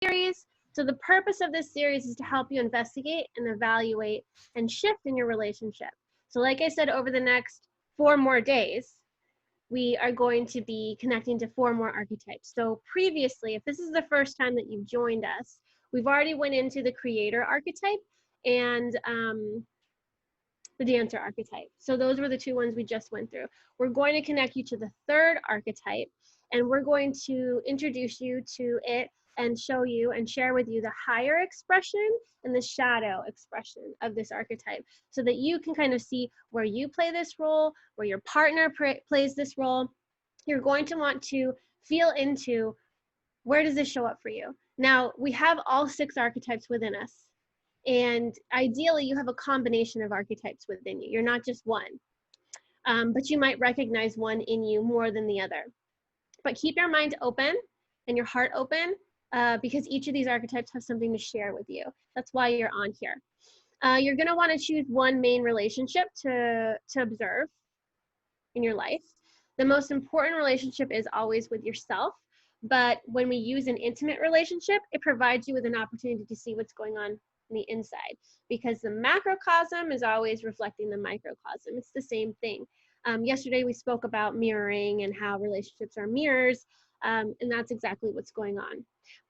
series. So the purpose of this series is to help you investigate and evaluate and shift in your relationship. So like I said, over the next 4 more days, we are going to be connecting to 4 more archetypes. So previously, if this is the first time that you've joined us, we've already went into the creator archetype and the dancer archetype. So those were the 2 ones we just went through. We're going to connect you to the 3rd archetype, and we're going to introduce you to it and show you and share with you the higher expression and the shadow expression of this archetype, so that you can kind of see where you play this role, where your partner plays this role. You're going to want to feel into, where does this show up for you? Now, we have all 6 archetypes within us. And ideally, you have a combination of archetypes within you. You're not just one, but you might recognize one in you more than the other. But keep your mind open and your heart open, because each of these archetypes have something to share with you. That's why you're on here. You're going to want to choose one main relationship to observe in your life. The most important relationship is always with yourself. But when we use an intimate relationship, it provides you with an opportunity to see what's going on the inside, because the macrocosm is always reflecting the microcosm. It's the same thing. Yesterday we spoke about mirroring and how relationships are mirrors, and that's exactly what's going on.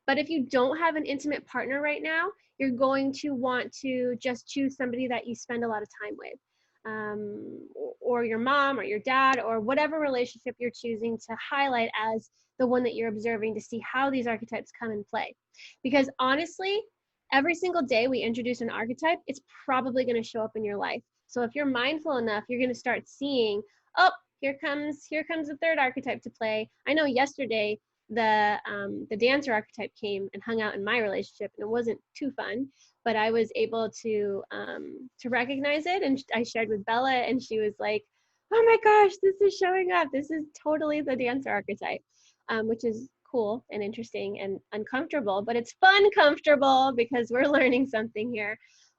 But if you don't have an intimate partner right now, you're going to want to just choose somebody that you spend a lot of time with, or your mom or your dad, or whatever relationship you're choosing to highlight as the one that you're observing, to see how these archetypes come in play. Because honestly, every single day we introduce an archetype, it's probably going to show up in your life. So if you're mindful enough, you're going to start seeing, oh, here comes the 3rd archetype to play. I know yesterday the dancer archetype came and hung out in my relationship, and it wasn't too fun, but I was able to recognize it, and I shared with Bella, and she was like, oh my gosh, this is showing up. This is totally the dancer archetype, which is cool and interesting and uncomfortable, but it's fun comfortable because we're learning something here.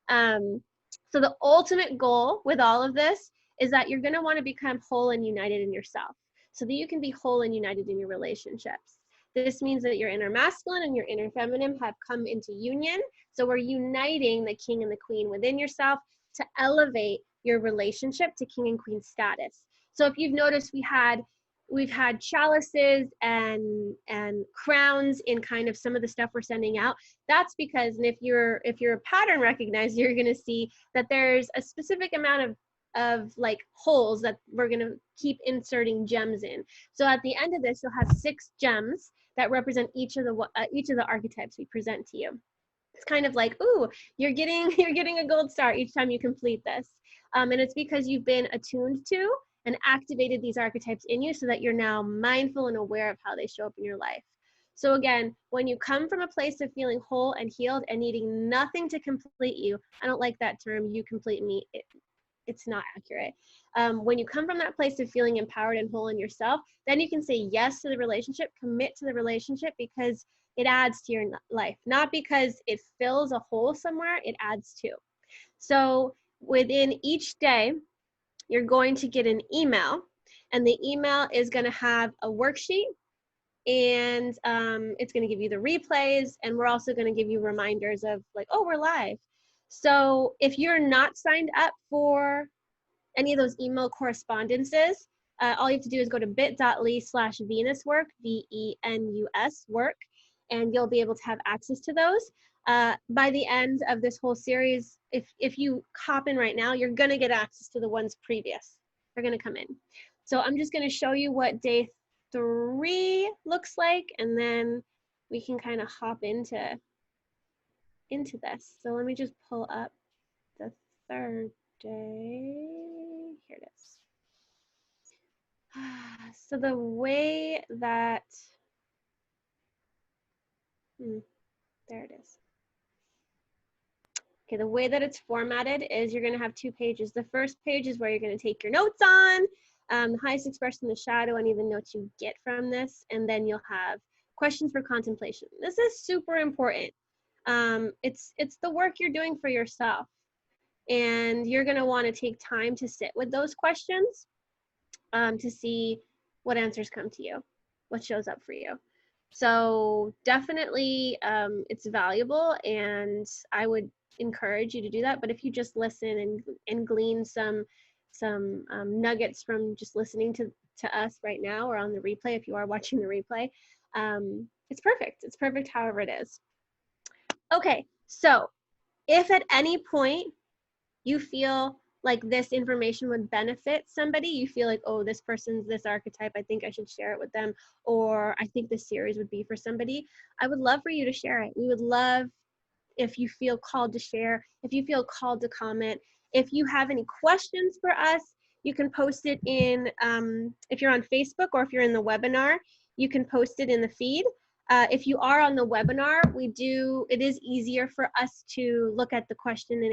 So the ultimate goal with all of this is that you're going to want to become whole and united in yourself, so that you can be whole and united in your relationships. This means that your inner masculine and your inner feminine have come into union. So we're uniting the king and the queen within yourself to elevate your relationship to king and queen status. So if you've noticed, we've had chalices and crowns in kind of some of the stuff we're sending out. That's because, and if you're a pattern recognizer, you're going to see that there's a specific amount of like holes that we're going to keep inserting gems in. So at the end of this, you'll have 6 gems that represent each of the archetypes we present to you. It's kind of like, ooh, you're getting a gold star each time you complete this, and it's because you've been attuned to and activated these archetypes in you, so that you're now mindful and aware of how they show up in your life. So again, when you come from a place of feeling whole and healed and needing nothing to complete you, I don't like that term, you complete me, it's not accurate. When you come from that place of feeling empowered and whole in yourself, then you can say yes to the relationship, commit to the relationship, because it adds to your life, not because it fills a hole somewhere, it adds to. So within each day, you're going to get an email, and the email is going to have a worksheet, and it's going to give you the replays, and we're also going to give you reminders of like, oh, we're live. So if you're not signed up for any of those email correspondences, all you have to do is go to bit.ly/venuswork, VENUS work, and you'll be able to have access to those. By the end of this whole series, if you hop in right now, you're gonna get access to the ones previous. They're gonna come in. So I'm just gonna show you what day 3 looks like, and then we can kind of hop into this. So let me just pull up the 3rd day. Here it is. So the way that, there it is. Okay, the way that it's formatted is you're going to have 2 pages. The first page is where you're going to take your notes on, the highest expression, the shadow, any of the notes you get from this, and then you'll have questions for contemplation. This is super important. It's the work you're doing for yourself, and you're going to want to take time to sit with those questions to see what answers come to you, what shows up for you. So definitely it's valuable, and I would encourage you to do that. But if you just listen and glean some nuggets from just listening to us right now, or on the replay, if you are watching the replay, it's perfect. It's perfect however it is. Okay, so if at any point you feel like this information would benefit somebody, you feel like, oh, this person's this archetype, I think I should share it with them, or I think this series would be for somebody, I would love for you to share it. We would love if you feel called to share, if you feel called to comment. If you have any questions for us, you can post it in, if you're on Facebook or if you're in the webinar, you can post it in the feed. If you are on the webinar, it is easier for us to look at the questions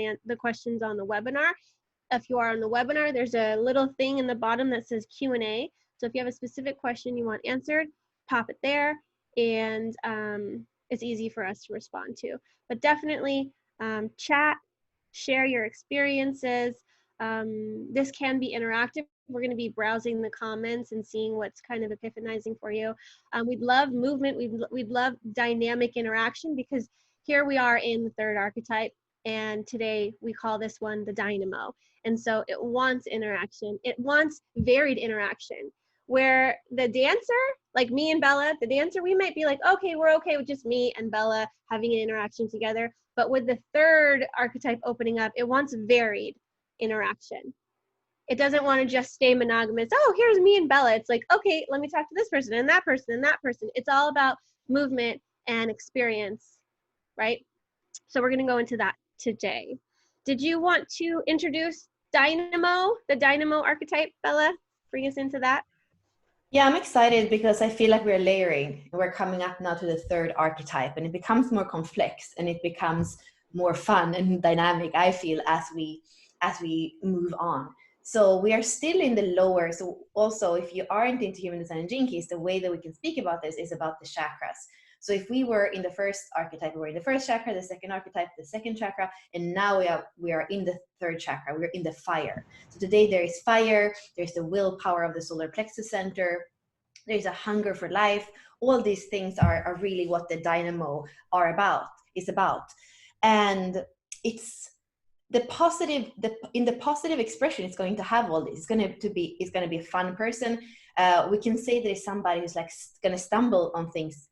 on the webinar. If you are on the webinar, there's a little thing in the bottom that says Q&A. So if you have a specific question you want answered, pop it there, and it's easy for us to respond to. But definitely chat, share your experiences. This can be interactive. We're going to be browsing the comments and seeing what's kind of epiphanizing for you. We'd love movement. We'd love dynamic interaction, because here we are in the third archetype, and today we call this one the Dynamo. And so it wants interaction. It wants varied interaction, where the dancer, like me and Bella, the dancer, we might be like, okay, we're okay with just me and Bella having an interaction together. But with the third archetype opening up, it wants varied interaction. It doesn't want to just stay monogamous. Oh, here's me and Bella. It's like, okay, let me talk to this person and that person and that person. It's all about movement and experience, right? So we're going to go into that today. Did you want to introduce Dynamo, the Dynamo archetype, Bella? Bring us into that. Yeah, I'm excited because I feel like we're layering. We're coming up now to the third archetype, and it becomes more complex and it becomes more fun and dynamic, I feel, as we move on. So we are still in the lower. So also, if you aren't into human design and gene keys, the way that we can speak about this is about the chakras. So if we were in the first archetype, we were in the first chakra, the second archetype, the second chakra, and now we are in the third chakra. We're in the fire. So today there is fire, there's the willpower of the solar plexus center, there's a hunger for life. All these things are really what the Dynamo is about. And it's the positive, in the positive expression, it's going to have all this. It's going to be a fun person. We can say that it's somebody who's like going to stumble on things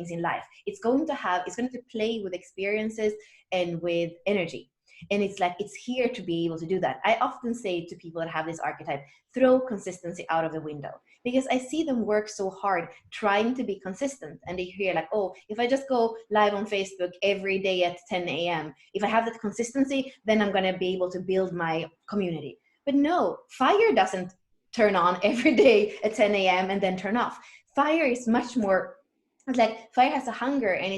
in life. It's going to play with experiences and with energy. And it's here to be able to do that. I often say to people that have this archetype, throw consistency out of the window, because I see them work so hard trying to be consistent. And they hear like, oh, if I just go live on Facebook every day at 10 a.m., if I have that consistency, then I'm going to be able to build my community. But no, fire doesn't turn on every day at 10 a.m. and then turn off. Fire is much more, it's like fire has a hunger, and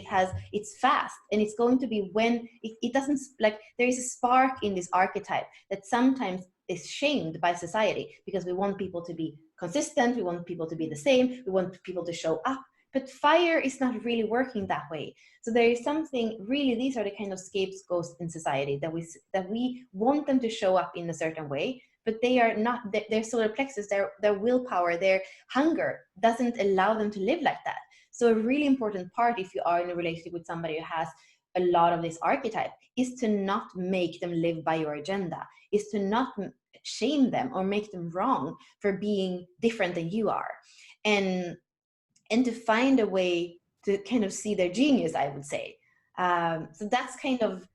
it's fast, and it's going to be when it doesn't, like, there is a spark in this archetype that sometimes is shamed by society, because we want people to be consistent, we want people to be the same, we want people to show up, but fire is not really working that way. So there is something really, these are the kind of scapegoats in society that we want them to show up in a certain way, but they are not, their solar plexus, their willpower, their hunger doesn't allow them to live like that. So a really important part, if you are in a relationship with somebody who has a lot of this archetype, is to not make them live by your agenda, is to not shame them or make them wrong for being different than you are. And to find a way to kind of see their genius, I would say. So that's kind of,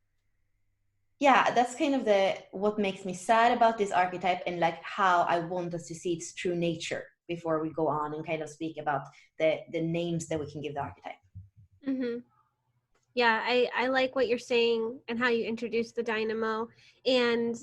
what makes me sad about this archetype, and like how I want us to see its true nature before we go on and kind of speak about the names that we can give the archetype. Mm-hmm. Yeah, I like what you're saying and how you introduce the Dynamo. And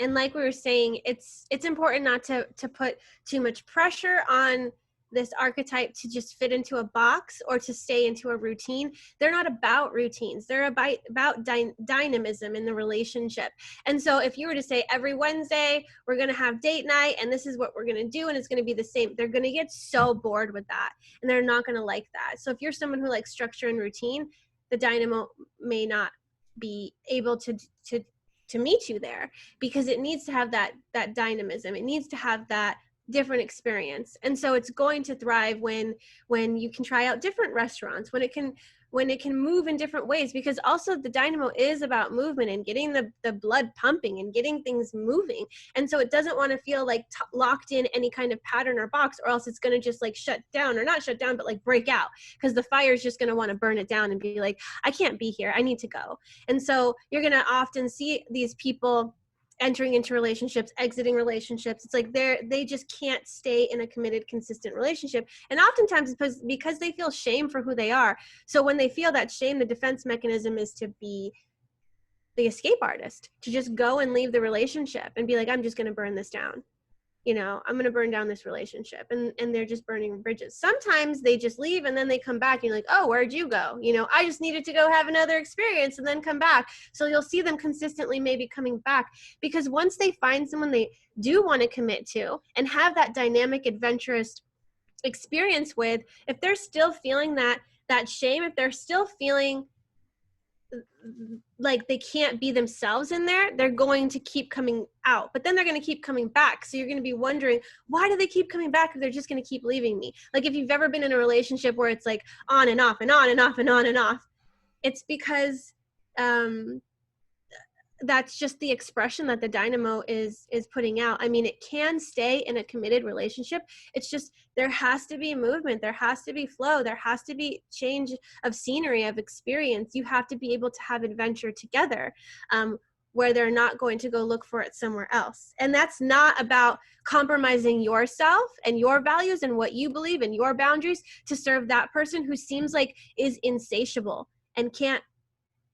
like we were saying, it's important not to put too much pressure on this archetype to just fit into a box or to stay into a routine. They're not about routines. They're about dynamism in the relationship. And so if you were to say every Wednesday, we're going to have date night and this is what we're going to do and it's going to be the same, they're going to get so bored with that and they're not going to like that. So if you're someone who likes structure and routine, the Dynamo may not be able to meet you there, because it needs to have that dynamism. It needs to have that different experience. And so it's going to thrive when you can try out different restaurants, when it can move in different ways, because also the Dynamo is about movement and getting the blood pumping and getting things moving. And so it doesn't want to feel like locked in any kind of pattern or box, or else it's going to just like shut down, or not shut down, but like break out, because the fire is just going to want to burn it down and be like, I can't be here, I need to go. And so you're going to often see these people entering into relationships, exiting relationships. It's like they just can't stay in a committed, consistent relationship. And oftentimes it's because they feel shame for who they are. So when they feel that shame, the defense mechanism is to be the escape artist, to just go and leave the relationship and be like, I'm just going to burn this down. You know, I'm going to burn down this relationship. And they're just burning bridges. Sometimes they just leave and then they come back and you're like, oh, where'd you go? You know, I just needed to go have another experience and then come back. So you'll see them consistently maybe coming back, because once they find someone they do want to commit to and have that dynamic, adventurous experience with, if they're still feeling that shame, if they're still feeling like they can't be themselves in there, they're going to keep coming out, but then they're going to keep coming back. So you're going to be wondering, why do they keep coming back if they're just going to keep leaving me? Like if you've ever been in a relationship where it's like on and off and on and off and on and off, it's because that's just the expression that the Dynamo is putting out. I mean, it can stay in a committed relationship. It's just, there has to be movement. There has to be flow. There has to be change of scenery, of experience. You have to be able to have adventure together, where they're not going to go look for it somewhere else. And that's not about compromising yourself and your values and what you believe and your boundaries to serve that person who seems like is insatiable and can't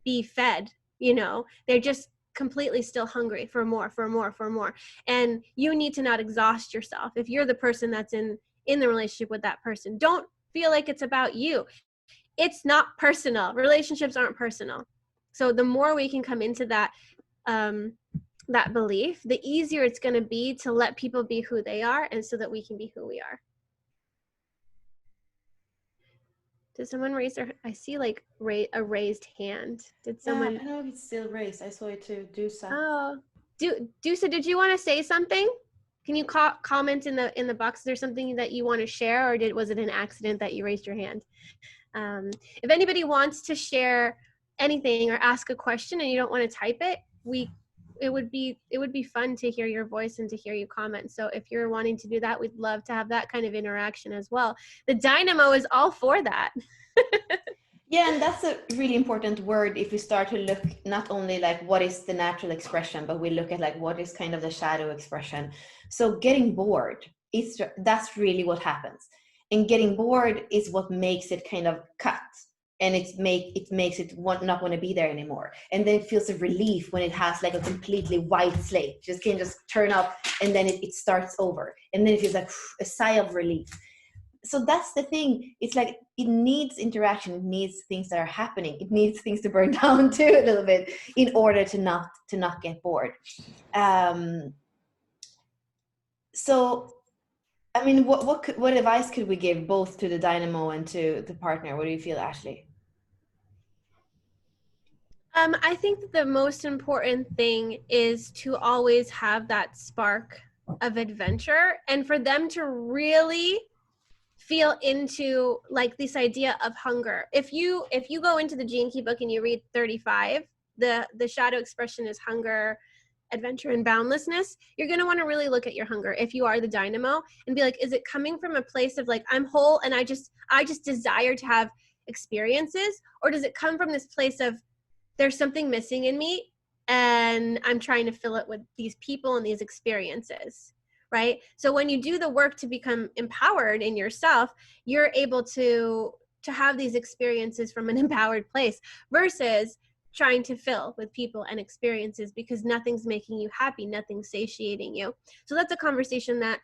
be fed. You know, they're just completely still hungry for more. And you need to not exhaust yourself. If you're the person that's in the relationship with that person, don't feel like it's about you. It's not personal. Relationships aren't personal. So the more we can come into that belief, the easier it's going to be to let people be who they are, and so that we can be who we are. Did someone raise their, I see like a raised hand. Did someone? I don't know if it's still raised. I saw it too. Dusa. Oh, Dusa, did you want to say something? Can you comment in the box? Is there something that you want to share, or was it an accident that you raised your hand? If anybody wants to share anything or ask a question and you don't want to type it, it would be fun to hear your voice and to hear you comment. So if you're wanting to do that, we'd love to have that kind of interaction as well. The Dynamo is all for that. Yeah, and that's a really important word. If we start to look not only like what is the natural expression, but we look at like what is kind of the shadow expression. So getting bored, that's really what happens. And getting bored is what makes it kind of cut. And it makes it not want to be there anymore. And then it feels a relief when it has like a completely white slate. Just can just turn up, and then it starts over. And then it feels like a sigh of relief. So that's the thing. It's like it needs interaction. It needs things that are happening. It needs things to burn down too a little bit in order to not get bored. So, I mean, what advice could we give both to the Dynamo and to the partner? What do you feel, Ashley? I think that the most important thing is to always have that spark of adventure, and for them to really feel into like this idea of hunger. If you go into the Gene Key book and you read 35, the shadow expression is hunger, adventure, and boundlessness. You're going to want to really look at your hunger if you are the Dynamo, and be like, is it coming from a place of like, I'm whole and I just desire to have experiences, or does it come from this place of there's something missing in me and I'm trying to fill it with these people and these experiences, right? So when you do the work to become empowered in yourself, you're able to have these experiences from an empowered place, versus trying to fill with people and experiences, because nothing's making you happy, nothing's satiating you. So that's a conversation that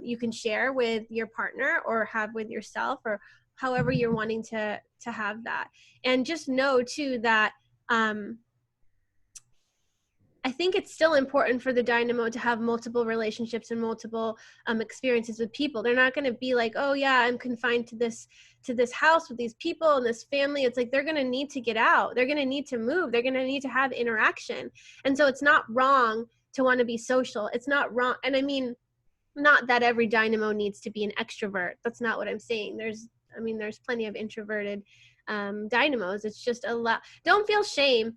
you can share with your partner or have with yourself, or however you're wanting to have that. And just know too that I think it's still important for the Dynamo to have multiple relationships and multiple experiences with people. They're not going to be like, oh yeah, I'm confined to this house with these people and this family. It's like they're going to need to get out. They're going to need to move. They're going to need to have interaction. And so it's not wrong to want to be social. It's not wrong. And I mean, not that every dynamo needs to be an extrovert. That's not what I'm saying. There's plenty of introverted dynamos. It's just a lot. Don't feel shame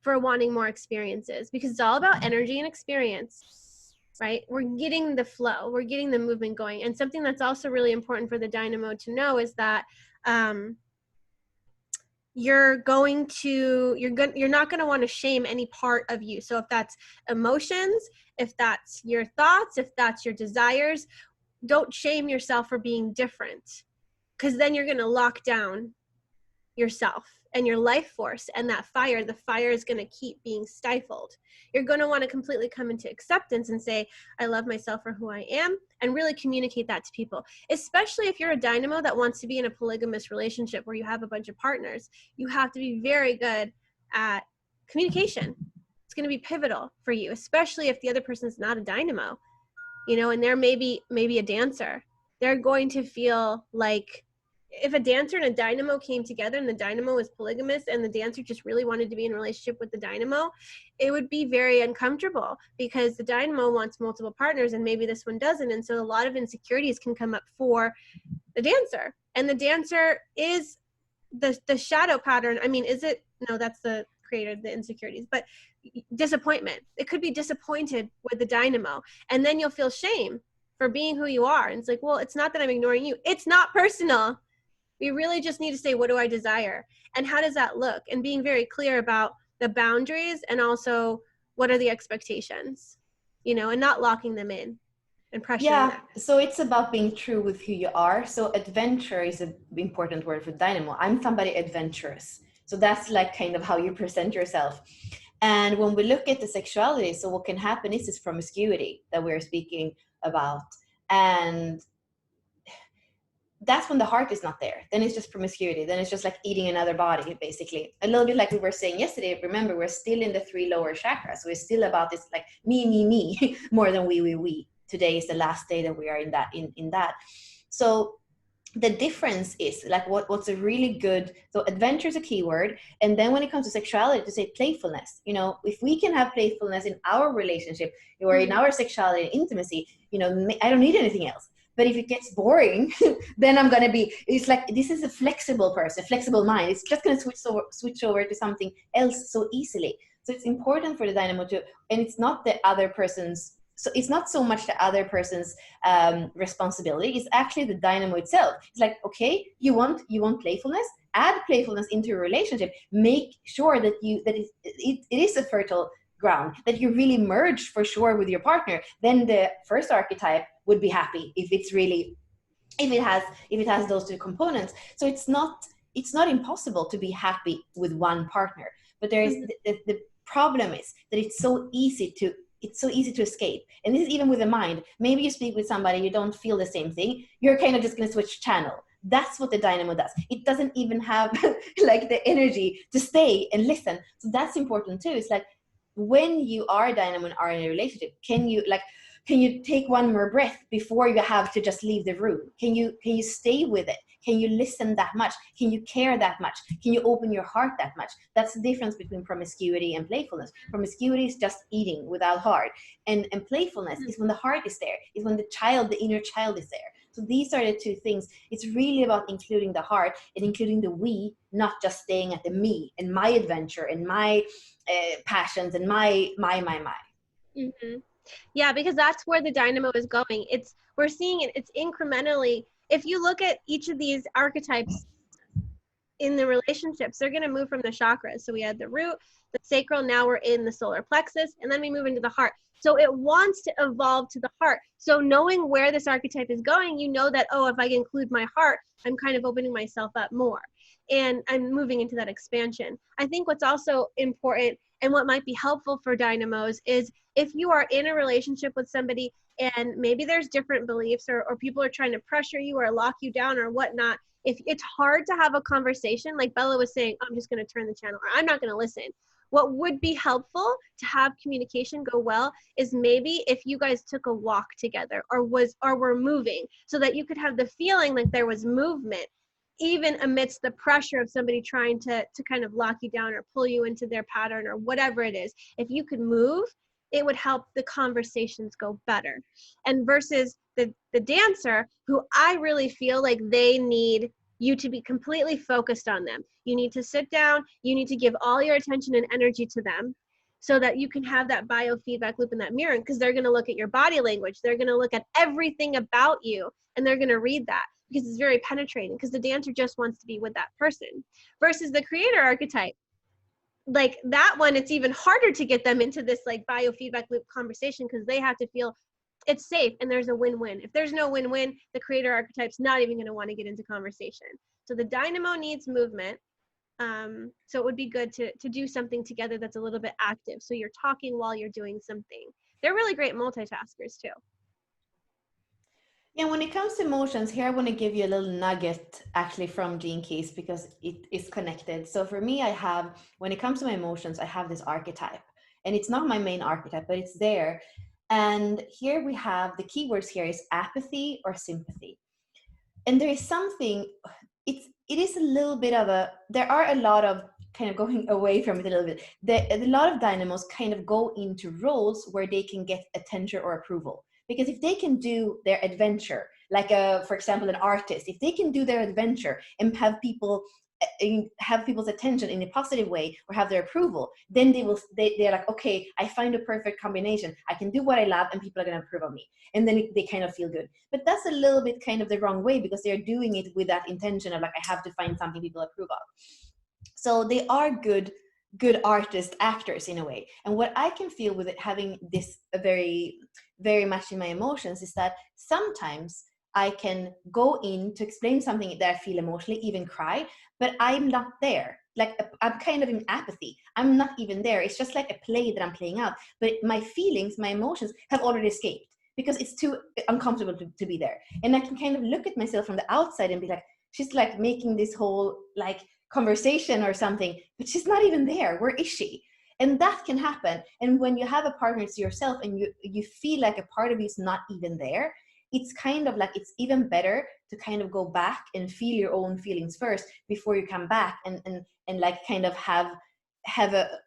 for wanting more experiences, because it's all about energy and experience, right? We're getting the flow, we're getting the movement going. And something that's also really important for the dynamo to know is that you're not going to want to shame any part of you. So if that's emotions, if that's your thoughts, if that's your desires, don't shame yourself for being different, because then you're going to lock down yourself and your life force, and the fire is going to keep being stifled. You're going to want to completely come into acceptance and say, I love myself for who I am, and really communicate that to people. Especially if you're a dynamo that wants to be in a polygamous relationship where you have a bunch of partners, you have to be very good at communication. It's going to be pivotal for you, especially if the other person's not a dynamo, and they're maybe a dancer. They're going to feel like, if a dancer and a dynamo came together and the dynamo was polygamous and the dancer just really wanted to be in a relationship with the dynamo, it would be very uncomfortable, because the dynamo wants multiple partners and maybe this one doesn't. And so a lot of insecurities can come up for the dancer. And the dancer is the shadow pattern. No, that's the creator of the insecurities, but disappointment. It could be disappointed with the dynamo. And then you'll feel shame for being who you are. And it's like, well, it's not that I'm ignoring you. It's not personal. We really just need to say, what do I desire? And how does that look? And being very clear about the boundaries, and also what are the expectations, and not locking them in and pressuring them. So it's about being true with who you are. So adventure is an important word for dynamo. I'm somebody adventurous. So that's like kind of how you present yourself. And when we look at the sexuality, so what can happen is this promiscuity that we're speaking about. And that's when the heart is not there. Then it's just promiscuity. Then it's just like eating another body, basically. A little bit like we were saying yesterday. Remember, we're still in the 3 lower chakras. So it's still about this like me, more than we. Today is the last day that we are in that. So the difference is like what's a really good, so adventure is a keyword. And then when it comes to sexuality, to say playfulness, if we can have playfulness in our relationship or in our sexuality and intimacy, I don't need anything else. But if it gets boring, then I'm going to be, it's like, this is a flexible person, flexible mind. It's just going to switch over to something else so easily. So it's important for the dynamo to, and it's not the other person's, so it's not so much the other person's responsibility. It's actually the dynamo itself. It's like, okay, you want playfulness, add playfulness into your relationship. Make sure that it is a fertile ground, that you really merge for sure with your partner. Then the first archetype would be happy if it has those 2 components. So it's not impossible to be happy with one partner, but there is the problem is that it's so easy to escape. And this is even with the mind. Maybe you speak with somebody, you don't feel the same thing, you're kind of just going to switch channel. That's what the dynamo does. It doesn't even have like the energy to stay and listen. So that's important too. It's like, when you are a dynamo and are in a relationship, can you take one more breath before you have to just leave the room? Can you stay with it? Can you listen that much? Can you care that much? Can you open your heart that much? That's the difference between promiscuity and playfulness. Promiscuity is just eating without heart. And playfulness is when the heart is there, is when the inner child is there. So these are the 2 things. It's really about including the heart and including the we, not just staying at the me and my adventure and my passions and my. Mm-hmm. Yeah, because that's where the dynamo is going. We're seeing it's incrementally. If you look at each of these archetypes in the relationships, they're going to move from the chakras. So we had the root, the sacral, now we're in the solar plexus, and then we move into the heart. So it wants to evolve to the heart. So knowing where this archetype is going, that, if I include my heart, I'm kind of opening myself up more. And I'm moving into that expansion. I think what's also important and what might be helpful for dynamos is if you are in a relationship with somebody and maybe there's different beliefs or people are trying to pressure you or lock you down or whatnot, if it's hard to have a conversation, like Bella was saying, I'm just going to turn the channel or I'm not going to listen. What would be helpful to have communication go well is maybe if you guys took a walk together or were moving, so that you could have the feeling like there was movement, even amidst the pressure of somebody trying to kind of lock you down or pull you into their pattern or whatever it is. If you could move it would help the conversations go better. And versus the dancer, who I really feel like they need you to be completely focused on them. You need to sit down, you need to give all your attention and energy to them so that you can have that biofeedback loop in that mirror, because they're going to look at your body language, they're going to look at everything about you, and they're going to read that because it's very penetrating, because the dancer just wants to be with that person. Versus the creator archetype, like that one, it's even harder to get them into this like biofeedback loop conversation, because they have to feel it's safe and there's a win-win. If there's no win-win, the creator archetype's not even going to want to get into conversation. So the dynamo needs movement. So it would be good to do something together that's a little bit active. So you're talking while you're doing something. They're really great multitaskers too. Yeah, when it comes to emotions, here I want to give you a little nugget actually from Gene Keys, because it is connected. So for me, when it comes to my emotions, I have this archetype, and it's not my main archetype, but it's there. And here we have the keywords here is apathy or sympathy. And there is something, it is a little bit of there are a lot of kind of going away from it a little bit. A lot of dynamos kind of go into roles where they can get attention or approval. Because if they can do their adventure, like for example, an artist, if they can do their adventure and have people's attention in a positive way or have their approval, then they're like, okay, I find a perfect combination. I can do what I love and people are going to approve of me. And then they kind of feel good. But that's a little bit kind of the wrong way, because they're doing it with that intention of like, I have to find something people approve of. So they are good artist actors in a way. And what I can feel with it, having this very, very much in my emotions, is that sometimes I can go in to explain something that I feel emotionally, even cry, but I'm not there. Like I'm kind of in apathy. I'm not even there. It's just like a play that I'm playing out. But my feelings, my emotions have already escaped because it's too uncomfortable to be there. And I can kind of look at myself from the outside and be like, she's like making this whole like conversation or something, but she's not even there. Where is she? And that can happen. And when you have a partner to yourself and you feel like a part of you is not even there, it's kind of like, it's even better to kind of go back and feel your own feelings first before you come back and like kind of have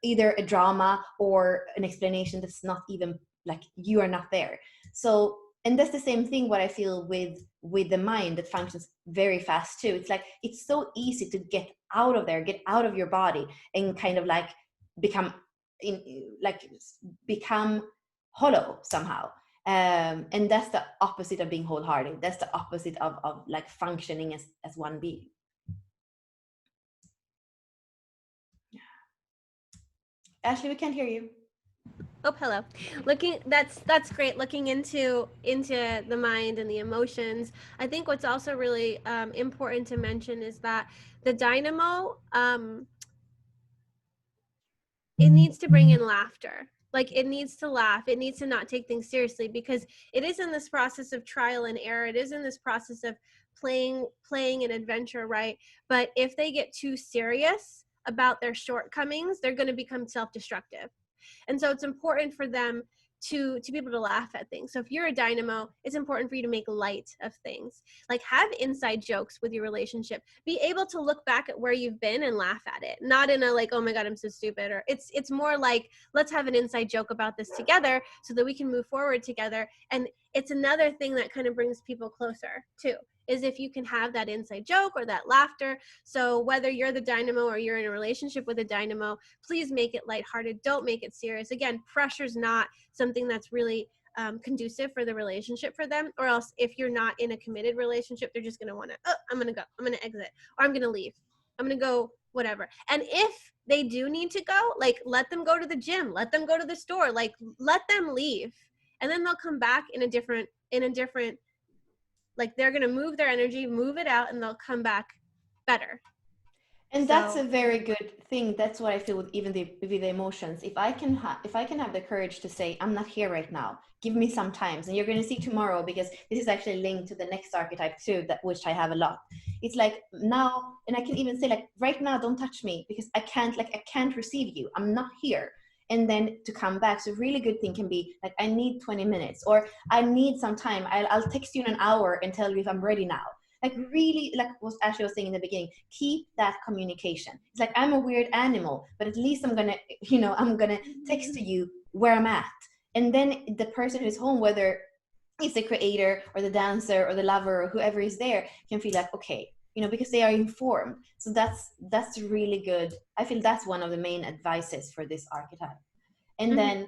either a drama or an explanation that's not even like you are not there. So, and that's the same thing what I feel with the mind that functions very fast too. It's like, it's so easy to get out of there, get out of your body and kind of like become hollow somehow. And that's the opposite of being wholehearted. That's the opposite of like functioning as one being. Ashley, we can't hear you. Oh, hello. That's great. Looking into the mind and the emotions. I think what's also really important to mention is that the dynamo, it needs to bring in laughter. Like it needs to laugh. It needs to not take things seriously, because it is in this process of trial and error. It is in this process of playing an adventure, right? But if they get too serious about their shortcomings, they're going to become self-destructive. And so it's important for them to be able to laugh at things. So if you're a dynamo, it's important for you to make light of things. Like have inside jokes with your relationship. Be able to look back at where you've been and laugh at it. Not in a like, oh my God, I'm so stupid. Or it's more like, let's have an inside joke about this together so that we can move forward together. And it's another thing that kind of brings people closer too, is if you can have that inside joke or that laughter. So whether you're the dynamo or you're in a relationship with a dynamo, please make it lighthearted. Don't make it serious. Again, pressure's not something that's really conducive for the relationship for them, or else if you're not in a committed relationship, they're just going to want to, I'm going to go, I'm going to exit, or I'm going to leave, I'm going to go, whatever. And if they do need to go, like let them go to the gym, let them go to the store, like let them leave. And then they'll come back in a different, like they're going to move their energy, move it out, and they'll come back better. And that's a very good thing. That's what I feel with even with the emotions. If I can have the courage to say, I'm not here right now, give me some time. And you're going to see tomorrow, because this is actually linked to the next archetype too, which I have a lot. It's like now, and I can even say like, right now, don't touch me, because I can't receive you. I'm not here. And then to come back. So a really good thing can be like, I need 20 minutes, or I need some time. I'll text you in an hour and tell you if I'm ready now. Like really, like what Ashley was saying in the beginning, keep that communication. It's like, I'm a weird animal, but at least I'm gonna text to you where I'm at. And then the person who's home, whether it's the creator or the dancer or the lover or whoever is there, can feel like, okay, you know, because they are informed. So that's really good. I feel that's one of the main advices for this archetype. And then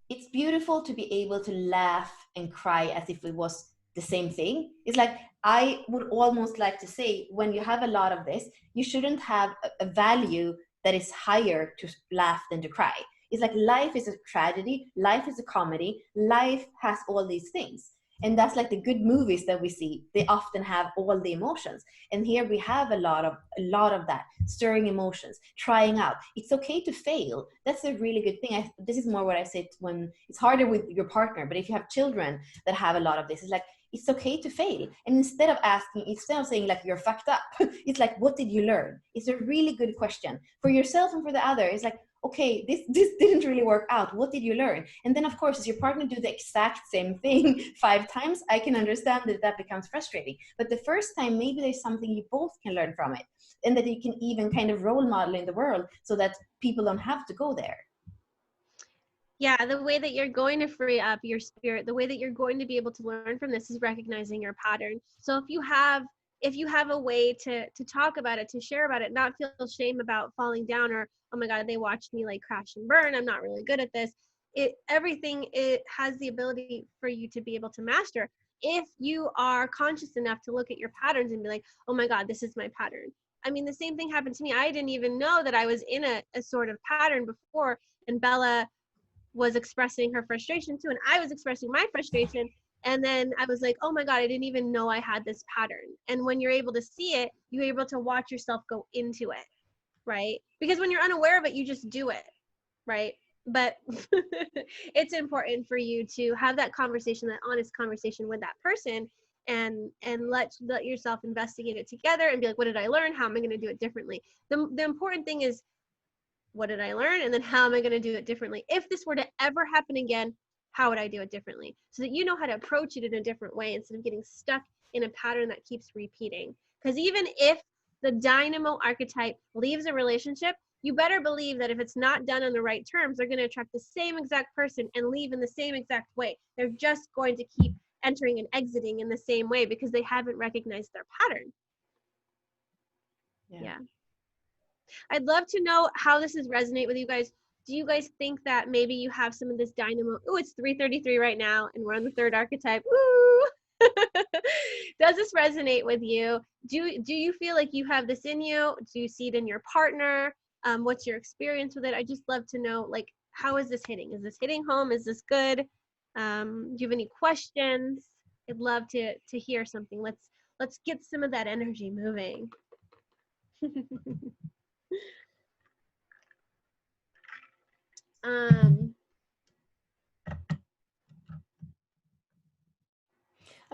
it's beautiful to be able to laugh and cry as if it was the same thing. It's like, I would almost like to say, when you have a lot of this, you shouldn't have a value that is higher to laugh than to cry. It's like, life is a tragedy, life is a comedy, life has all these things. And that's like the good movies that we see, they often have all the emotions. And here we have a lot of that, stirring emotions, trying out. It's okay to fail. That's a really good thing. This is more what I said when it's harder with your partner, but if you have children that have a lot of this, it's like, it's okay to fail. And instead of saying like, you're fucked up, it's like, what did you learn? It's a really good question for yourself and for the other. It's like, okay, this didn't really work out. What did you learn? And then, of course, if your partner do the exact same thing 5 times, I can understand that becomes frustrating. But the first time, maybe there's something you both can learn from it, and that you can even kind of role model in the world so that people don't have to go there. Yeah, the way that you're going to free up your spirit, the way that you're going to be able to learn from this is recognizing your pattern. So if you have a way to talk about it, to share about it, not feel shame about falling down or, oh my God, they watched me like crash and burn, I'm not really good at this. Everything has the ability for you to be able to master if you are conscious enough to look at your patterns and be like, oh my God, this is my pattern. I mean, the same thing happened to me. I didn't even know that I was in a sort of pattern before, and Bella was expressing her frustration too, and I was expressing my frustration. And then I was like, oh my God, I didn't even know I had this pattern. And when you're able to see it, you're able to watch yourself go into it, right? Because when you're unaware of it, you just do it, right? But it's important for you to have that conversation, that honest conversation with that person, and let yourself investigate it together and be like, what did I learn? How am I going to do it differently? The important thing is, what did I learn? And then how am I going to do it differently? If this were to ever happen again, how would I do it differently? So that you know how to approach it in a different way instead of getting stuck in a pattern that keeps repeating. Because even if the Dynamo archetype leaves a relationship, you better believe that if it's not done on the right terms, they're going to attract the same exact person and leave in the same exact way. They're just going to keep entering and exiting in the same way because they haven't recognized their pattern. Yeah. I'd love to know how this is resonate with you guys. Do you guys think that maybe you have some of this Dynamo? Oh, it's 3:33 right now, and we're on the 3rd archetype. Woo! Does this resonate with you? Do you feel like you have this in you? Do you see it in your partner? What's your experience with it? I just love to know, like, how is this hitting? Is this hitting home? Is this good? Do you have any questions? I'd love to hear something. Let's get some of that energy moving. I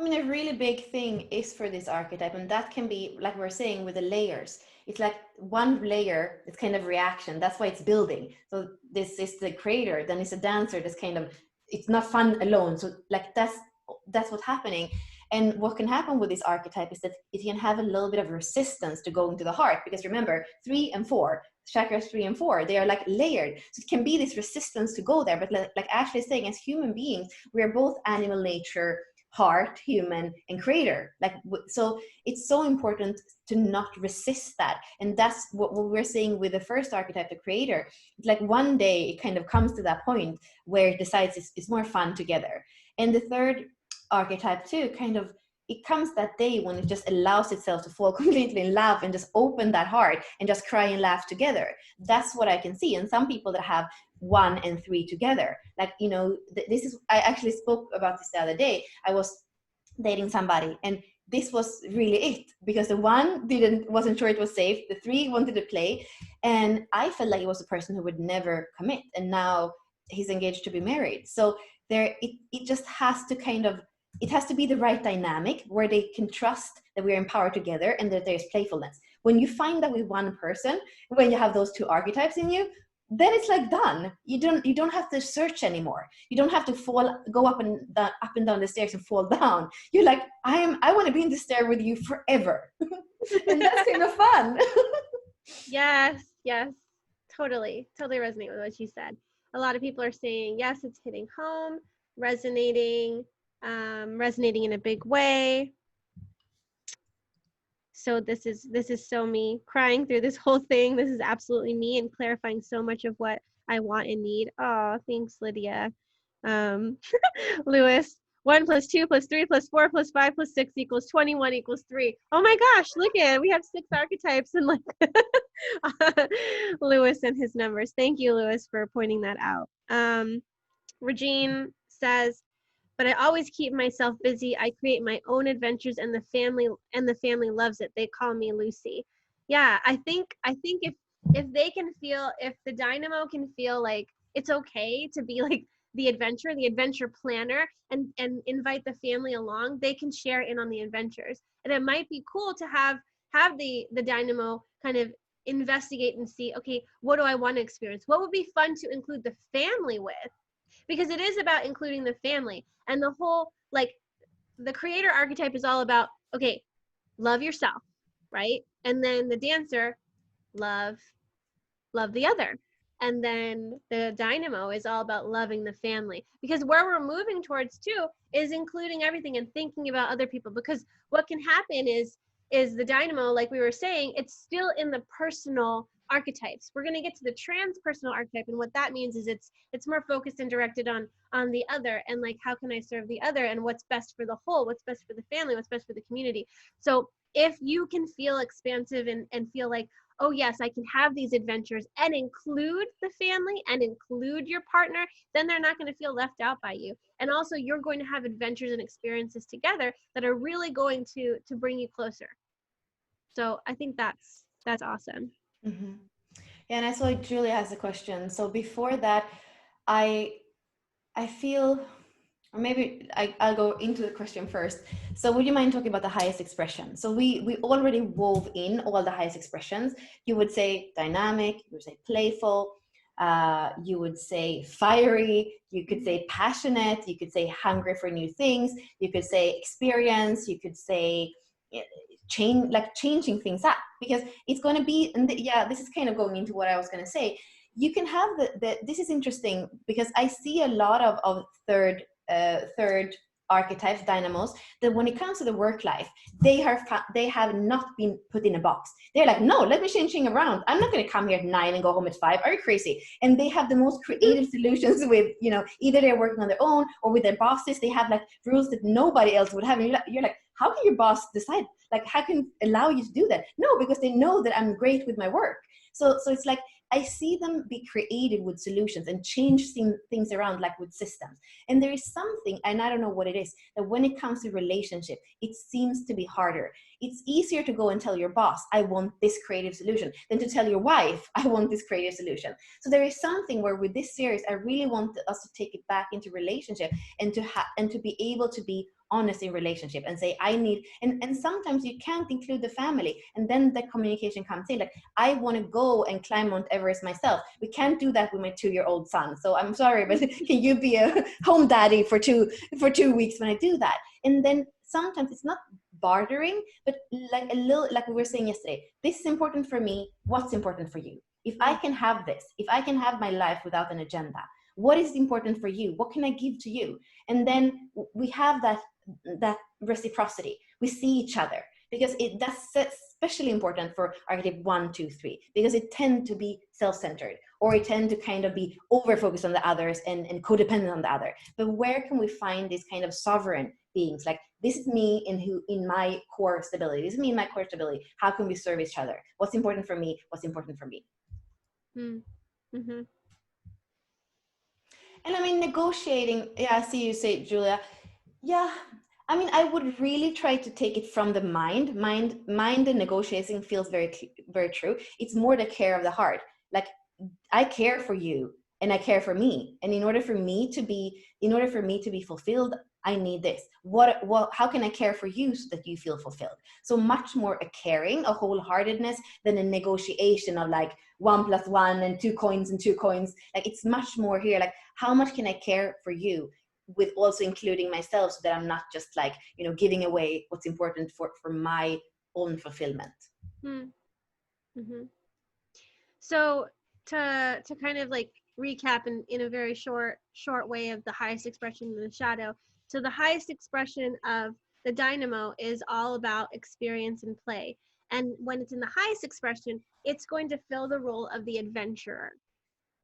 mean, a really big thing is for this archetype, and that can be, like we're saying, with the layers. It's like one layer, it's kind of reaction. That's why it's building. So this is the creator, then it's a dancer. That's kind of, it's not fun alone. So like that's what's happening. And what can happen with this archetype is that it can have a little bit of resistance to go into the heart, because remember, 3 and 4, chakras 3 and 4, they are like layered. So it can be this resistance to go there. But like Ashley is saying, as human beings, we are both animal nature, heart, human, and creator. Like, so it's so important to not resist that. And that's what we're saying with the first archetype, the creator. It's like one day it kind of comes to that point where it decides it's more fun together. And the third archetype too, kind of, it comes that day when it just allows itself to fall completely in love and just open that heart and just cry and laugh together. That's what I can see. And some people that have 1 and 3 together, like, you know, this is, I actually spoke about this the other day. I was dating somebody, and this was really it, because the 1 wasn't sure it was safe, the 3 wanted to play, and I felt like it was a person who would never commit, and now he's engaged to be married. So there, it just has to kind of, it has to be the right dynamic where they can trust that we're empowered together and that there's playfulness. When you find that with one person, when you have those 2 archetypes in you, then it's like done. You don't have to search anymore. You don't have to go up and down the stairs and fall down. You're like, I want to be in the stair with you forever. And that's kind of fun. Yes, totally resonate with what you said. a lot of people are saying, yes, it's hitting home, resonating, resonating in a big way. So this is so me crying through this whole thing. This is absolutely me and clarifying so much of what I want and need. Oh, thanks, Lydia. Lewis, 1 + 2 + 3 + 4 + 5 + 6 = 21 = 3. Oh my gosh, look at it. We have 6 archetypes and like Lewis and his numbers. Thank you, Lewis, for pointing that out. Regine says, but I always keep myself busy. I create my own adventures and the family loves it. They call me Lucy. Yeah, I think if they can feel, if the Dynamo can feel like it's okay to be like the adventure planner and invite the family along, they can share in on the adventures. And it might be cool to have the Dynamo kind of investigate and see, okay, what do I want to experience? What would be fun to include the family with? Because it is about including the family, and the whole, like, the creator archetype is all about, okay, love yourself, right? And then the dancer, love the other. And then the Dynamo is all about loving the family, because where we're moving towards too is including everything and thinking about other people. Because what can happen is the Dynamo, like we were saying, it's still in the personal archetypes. We're going to get to the transpersonal archetype, and what that means is it's more focused and directed on the other, and like, how can I serve the other, and what's best for the whole, what's best for the family, what's best for the community. So if you can feel expansive and feel like, oh yes, I can have these adventures and include the family and include your partner, then they're not going to feel left out by you. And also, you're going to have adventures and experiences together that are really going to bring you closer. So I think that's awesome. Mm-hmm. Yeah, and I saw Julia has a question. So before that, I feel, or maybe I'll go into the question first. So would you mind talking about the highest expression? So we already wove in all the highest expressions. You would say dynamic, you would say playful, you would say fiery, you could say passionate, you could say hungry for new things, you could say experience, you could say changing things up, because it's going to be, and this is kind of going into what I was going to say. You can have this is interesting, because I see a lot of third archetypes, dynamos, that when it comes to the work life, they have not been put in a box. They're like, no, let me change things around. I'm not going to come here at 9 and go home at 5. Are you crazy? And they have the most creative solutions with, either they're working on their own or with their bosses. They have like rules that nobody else would have. And you're like, how can your boss decide? Like, how can allow you to do that? No, because they know that I'm great with my work. So it's like, I see them be creative with solutions and change things around, like with systems. And there is something, and I don't know what it is, that when it comes to relationship, it seems to be harder. It's easier to go and tell your boss, I want this creative solution, than to tell your wife, I want this creative solution. So there is something where with this series, I really want us to take it back into relationship, and to be able to be honest in relationship and say, I need, and sometimes you can't include the family, and then the communication comes in, like, I want to go and climb Mount Everest myself. We can't do that with my 2-year-old son, so I'm sorry, but can you be a home daddy for two weeks when I do that? And then sometimes it's not bartering, but like a little, like we were saying yesterday, this is important for me, what's important for you? If I can have this, if I can have my life without an agenda, what is important for you? What can I give to you? And then we have that reciprocity. We see each other, because that's especially important for archetype 1, 2, 3, because it tend to be self-centered, or it tend to kind of be over-focused on the others and codependent on the other. But where can we find these kind of sovereign beings? Like, this is me in my core stability. This is me in my core stability. How can we serve each other? What's important for me? What's important for me? Mm-hmm. And I mean, negotiating, I see you say, Julia. Yeah, I mean, I would really try to take it from the mind and negotiating feels very, very true. It's more the care of the heart. Like, I care for you and I care for me. And in order for me to be fulfilled, I need this. How can I care for you so that you feel fulfilled? So much more a caring, a wholeheartedness, than a negotiation of like 1 + 1 and 2 coins and 2 coins. Like, it's much more here, like, how much can I care for you, with also including myself, so that I'm not just like, giving away what's important for my own fulfillment. Mm-hmm. So to kind of like recap in a very short way of the highest expression in the shadow. So the highest expression of the dynamo is all about experience and play. And when it's in the highest expression, it's going to fill the role of the adventurer.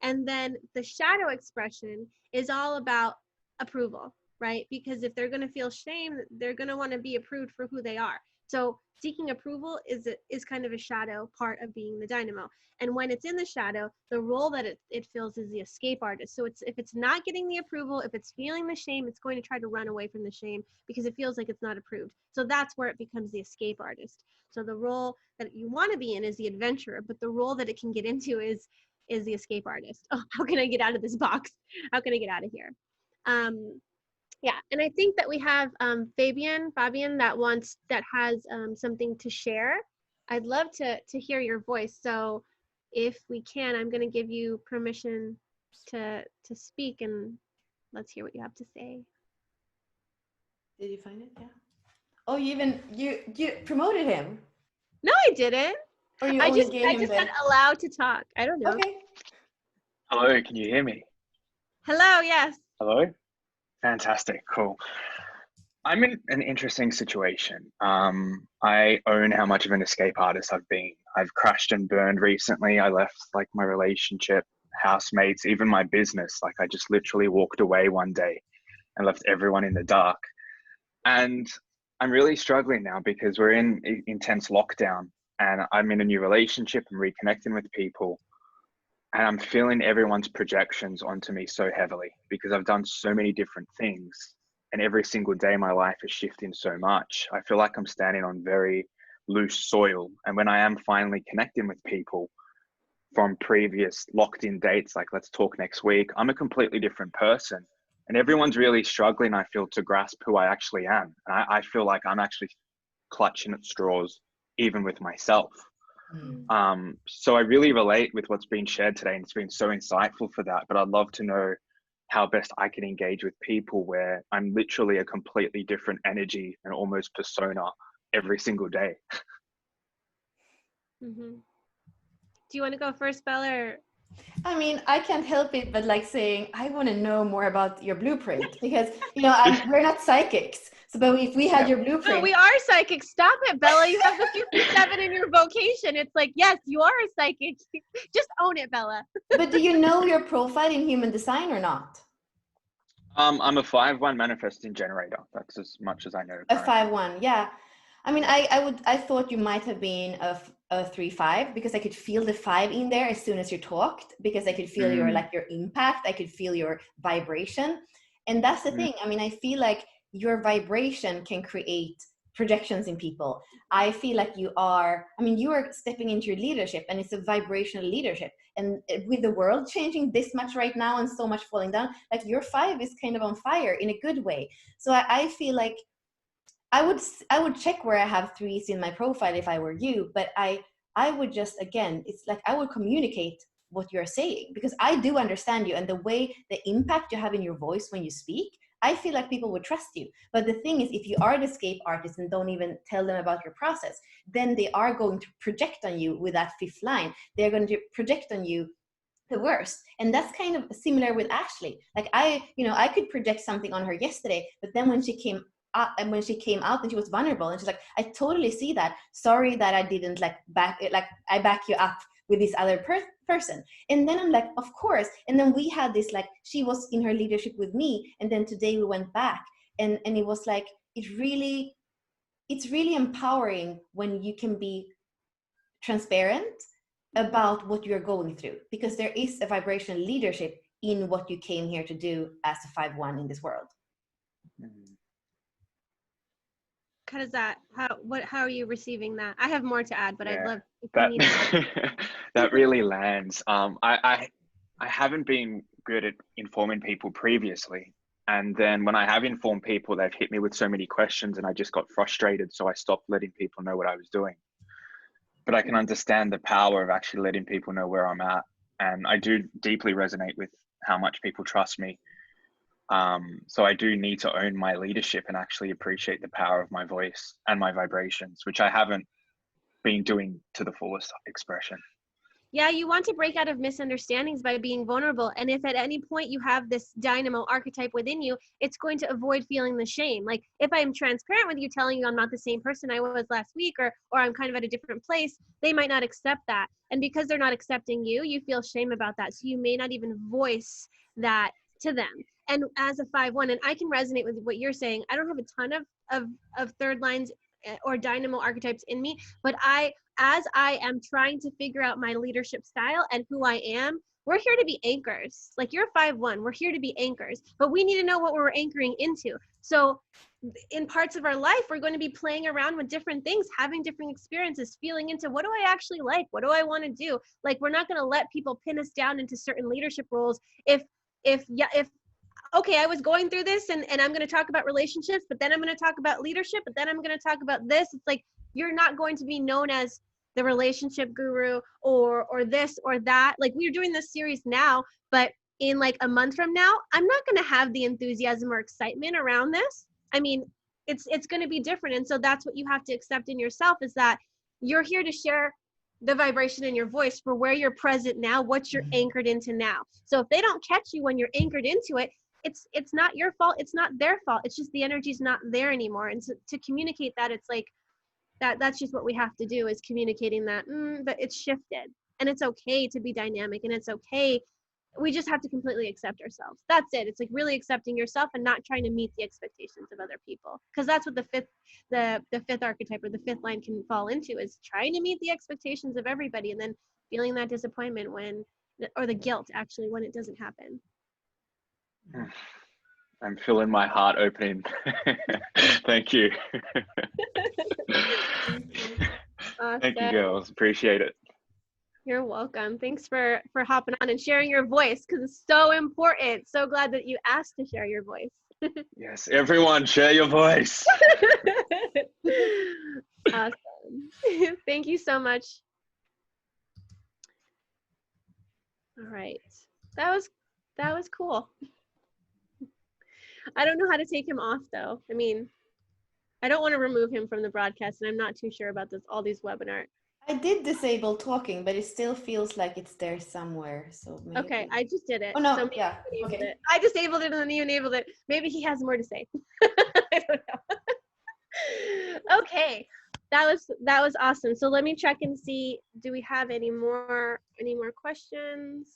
And then the shadow expression is all about approval, right? Because if they're going to feel shame, they're going to want to be approved for who they are. So seeking approval is kind of a shadow part of being the dynamo. And when it's in the shadow, the role that it fills is the escape artist. So if it's not getting the approval, if it's feeling the shame, it's going to try to run away from the shame because it feels like it's not approved. So that's where it becomes the escape artist. So the role that you want to be in is the adventurer, but the role that it can get into is the escape artist. Oh, how can I get out of this box? How can I get out of here? Yeah, and I think that we have Fabian that has something to share. I'd love to hear your voice. So if we can, I'm going to give you permission to speak, and let's hear what you have to say. Did you find it? Yeah. Oh, you promoted him. No, I didn't. Or you I only just gave him said allowed to talk. I don't know. Okay. Hello, can you hear me? Hello, yes. Hello? Fantastic, cool. I'm in an interesting situation. I own how much of an escape artist I've been. I've crashed and burned recently. I left like my relationship, housemates, even my business. Like I just literally walked away one day and left everyone in the dark. And I'm really struggling now because we're in intense lockdown and I'm in a new relationship and reconnecting with people. And I'm feeling everyone's projections onto me so heavily because I've done so many different things. And every single day my life is shifting so much. I feel like I'm standing on very loose soil. And when I am finally connecting with people from previous locked in dates, like let's talk next week, I'm a completely different person. And everyone's really struggling, I feel, to grasp who I actually am. And I feel like I'm actually clutching at straws, even with myself. So I really relate with what's been shared today, and it's been so insightful for that. But I'd love to know how best I can engage with people where I'm literally a completely different energy and almost persona every single day. Mm-hmm. Do you want to go first, Bella? Or? I mean, I can't help it but like saying, I want to know more about your blueprint because, we're not psychics. So, but if we had your blueprint. No, we are psychics. Stop it, Bella. You have the 57 in your vocation. It's like, yes, you are a psychic. Just own it, Bella. But do you know your profile in human design or not? I'm a 5/1 manifesting generator. That's as much as I know. A 5/1, yeah. I mean, I thought you might have been a 3/5 because I could feel the 5 in there as soon as you talked, because I could feel your impact. I could feel your vibration. And that's the thing. I mean, I feel like your vibration can create projections in people. I feel like you are stepping into your leadership, and it's a vibrational leadership. And with the world changing this much right now and so much falling down, like your 5 is kind of on fire in a good way. So I feel like I would check where I have 3s in my profile if I were you, but I would just, again, it's like I would communicate what you're saying, because I do understand you, and the impact you have in your voice when you speak, I feel like people would trust you. But the thing is, if you are an escape artist and don't even tell them about your process, then they are going to project on you with that 5th line. They're going to project on you the worst. And that's kind of similar with Ashley. Like I could project something on her yesterday, but then when she came out and she was vulnerable and she's like, I totally see that. Sorry that I didn't I back you up with this other person. And then I'm like, of course. And then we had this, like, she was in her leadership with me. And then today we went back and it was like, it's really empowering when you can be transparent about what you're going through, because there is a vibrational leadership in what you came here to do as a 5/1 in this world. How does that, how are you receiving that? I have more to add, but I'd love if that. You need That really lands. I haven't been good at informing people previously, and then when I have informed people, they've hit me with so many questions, and I just got frustrated. So I stopped letting people know what I was doing. But I can understand the power of actually letting people know where I'm at, and I do deeply resonate with how much people trust me. So I do need to own my leadership and actually appreciate the power of my voice and my vibrations, which I haven't been doing to the fullest expression. Yeah, you want to break out of misunderstandings by being vulnerable. And if at any point you have this dynamo archetype within you, it's going to avoid feeling the shame. Like if I'm transparent with you, telling you I'm not the same person I was last week, or I'm kind of at a different place, they might not accept that. And because they're not accepting you, you feel shame about that. So you may not even voice that to them. And as a 5-1, and I can resonate with what you're saying, I don't have a ton of third lines or dynamo archetypes in me, but as I am trying to figure out my leadership style and who I am, we're here to be anchors. Like you're 5-1, we're here to be anchors, but we need to know what we're anchoring into. So in parts of our life, we're going to be playing around with different things, having different experiences, feeling into what do I actually like? What do I want to do? Like, we're not going to let people pin us down into certain leadership roles. If okay, I was going through this and I'm going to talk about relationships, but then I'm going to talk about leadership, but then I'm going to talk about this. It's like, you're not going to be known as the relationship guru or this or that. Like, we're doing this series now, but in like a month from now, I'm not going to have the enthusiasm or excitement around this. I mean, it's going to be different. And so that's what you have to accept in yourself, is that you're here to share the vibration in your voice for where you're present now, what you're anchored into now. So if they don't catch you when you're anchored into it, it's not your fault. It's not their fault. It's just the energy's not there anymore. And so to communicate that, it's like that's just what we have to do, is communicating that that it's shifted, and it's okay to be dynamic, and it's okay. We just have to completely accept ourselves. That's it. It's like really accepting yourself and not trying to meet the expectations of other people, because that's what the fifth archetype or the fifth line can fall into, is trying to meet the expectations of everybody and then feeling that disappointment or the guilt actually when it doesn't happen. I'm feeling my heart opening. Thank you. Awesome. Thank you, girls. Appreciate it. You're welcome. Thanks for hopping on and sharing your voice, because it's so important. So glad that you asked to share your voice. Yes, everyone, share your voice. Awesome. Thank you so much. All right. That was cool. I don't know how to take him off though. I mean, I don't want to remove him from the broadcast, and I'm not too sure about all these webinars. I did disable talking, but it still feels like it's there somewhere. So maybe. Okay, I just did it. Oh no, so yeah. Okay. it. I disabled it and then you enabled it. Maybe he has more to say. I don't know. Okay, that was awesome. So let me check and see, do we have any more questions?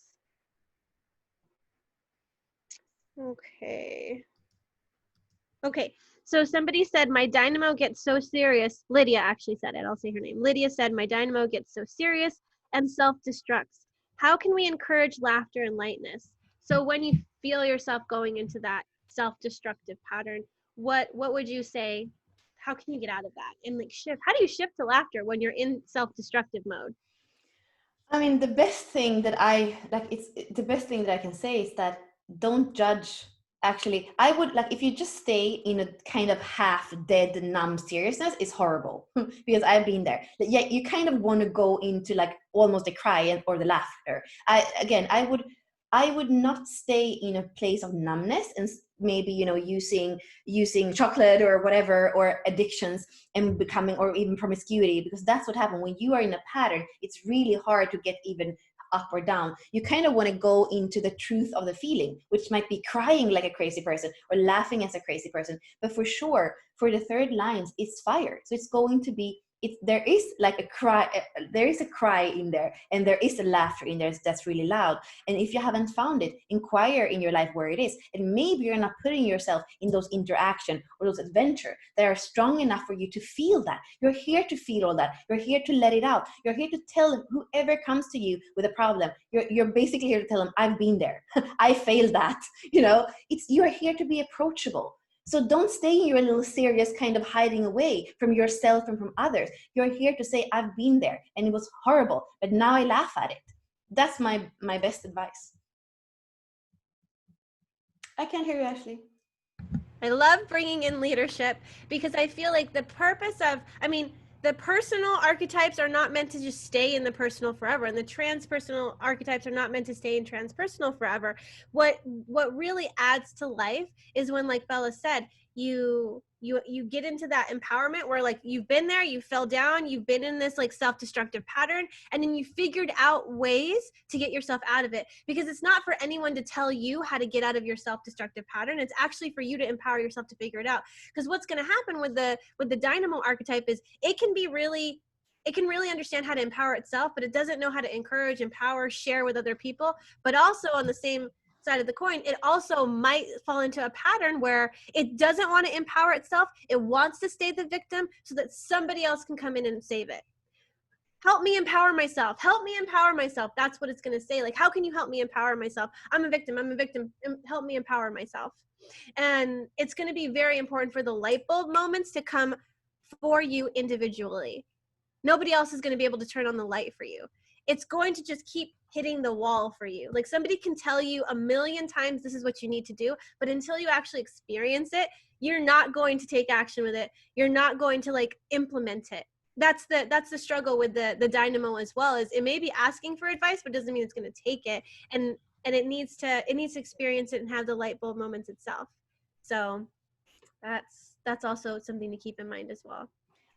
Okay, so somebody said, my dynamo gets so serious. Lydia actually said it. I'll say her name. Lydia said, my dynamo gets so serious and self-destructs. How can we encourage laughter and lightness? So when you feel yourself going into that self-destructive pattern, what would you say? How can you get out of that and like shift? How do you shift to laughter when you're in self-destructive mode? I mean, the best thing that I can say is that don't judge. Actually, I would like, if you just stay in a kind of half dead, numb seriousness, is horrible because I've been there. Yeah, you kind of want to go into like almost the cry or the laughter. I would not stay in a place of numbness and maybe, using chocolate or whatever, or addictions and becoming, or even promiscuity, because that's what happens when you are in a pattern. It's really hard to get even up or down. You kind of want to go into the truth of the feeling, which might be crying like a crazy person or laughing as a crazy person. But for sure, for the third lines, it's fire. So it's going to be, there is like a cry, there is a cry in there, and there is a laughter in there that's really loud. And if you haven't found it, inquire in your life where it is. And maybe you're not putting yourself in those interaction or those adventure that are strong enough for you to feel that. You're here to feel all that. You're here to let it out. You're here to tell whoever comes to you with a problem. You're basically here to tell them, I've been there. I failed that. You're here to be approachable. So don't stay in your little serious kind of hiding away from yourself and from others. You're here to say, I've been there and it was horrible, but now I laugh at it. That's my best advice. I can't hear you, Ashley. I love bringing in leadership, because I feel like the personal archetypes are not meant to just stay in the personal forever, and the transpersonal archetypes are not meant to stay in transpersonal forever. What really adds to life is when, like Bella said, you you get into that empowerment where like you've been there, you fell down, you've been in this like self-destructive pattern, and then you figured out ways to get yourself out of it. Because it's not for anyone to tell you how to get out of your self-destructive pattern. It's actually for you to empower yourself to figure it out. Because what's going to happen with the Dynamo archetype is it can really understand how to empower itself, but it doesn't know how to encourage, empower, share with other people. But also on the same side of the coin, it also might fall into a pattern where it doesn't want to empower itself. It wants to stay the victim so that somebody else can come in and save it. Help me empower myself. Help me empower myself. That's what it's going to say. Like, how can you help me empower myself? I'm a victim. I'm a victim. Help me empower myself. And it's going to be very important for the light bulb moments to come for you individually. Nobody else is going to be able to turn on the light for you. It's going to just keep hitting the wall for you. Like somebody can tell you a million times this is what you need to do, but until you actually experience it, you're not going to take action with it. You're not going to like implement it. That's the struggle with the Dynamo as well, is it may be asking for advice, but doesn't mean it's going to take it. And it needs to experience it and have the light bulb moments itself. So that's also something to keep in mind as well.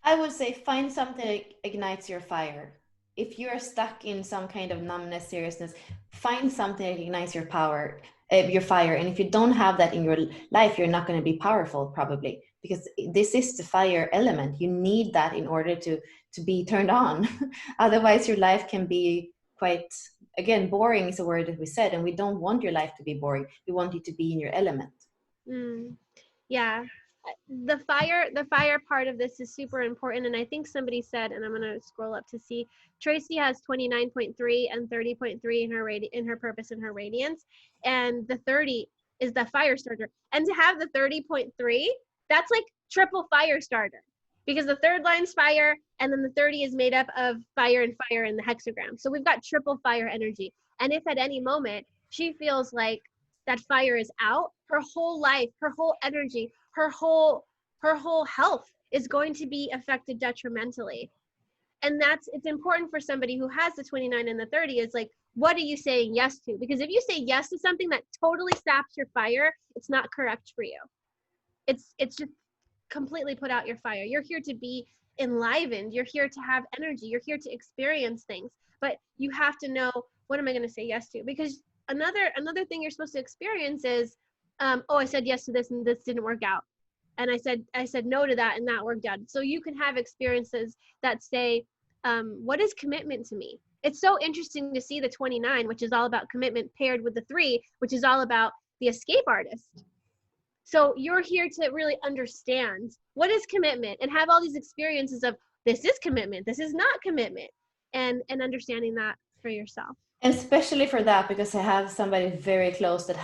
I would say find something that ignites your fire. If you're stuck in some kind of numbness, seriousness, find something that ignites your power, your fire. And if you don't have that in your life, you're not going to be powerful probably, because this is the fire element. You need that in order to be turned on. Otherwise, your life can be quite, again, boring is a word that we said, and we don't want your life to be boring. We want you to be in your element. Yeah. The fire part of this is super important. And I think somebody said, and I'm going to scroll up to see, Tracy has 29.3 and 30.3 in her purpose and her radiance. And the 30 is the fire starter. And to have the 30.3, that's like triple fire starter, because the third line's fire, and then the 30 is made up of fire and fire in the hexagram. So we've got triple fire energy. And if at any moment she feels like that fire is out, her whole life, her whole energy, her whole health is going to be affected detrimentally. And it's important for somebody who has the 29 and the 30 is like, what are you saying yes to? Because if you say yes to something that totally saps your fire, it's not correct for you. It's just completely put out your fire. You're here to be enlivened. You're here to have energy. You're here to experience things. But you have to know, what am I going to say yes to? Because another thing you're supposed to experience is, oh, I said yes to this and this didn't work out. And I said no to that and that worked out. So you can have experiences that say, what is commitment to me? It's so interesting to see the 29, which is all about commitment, paired with the 3, which is all about the escape artist. So you're here to really understand what is commitment and have all these experiences of this is commitment, this is not commitment, and understanding that for yourself. And especially for that, because I have somebody very close that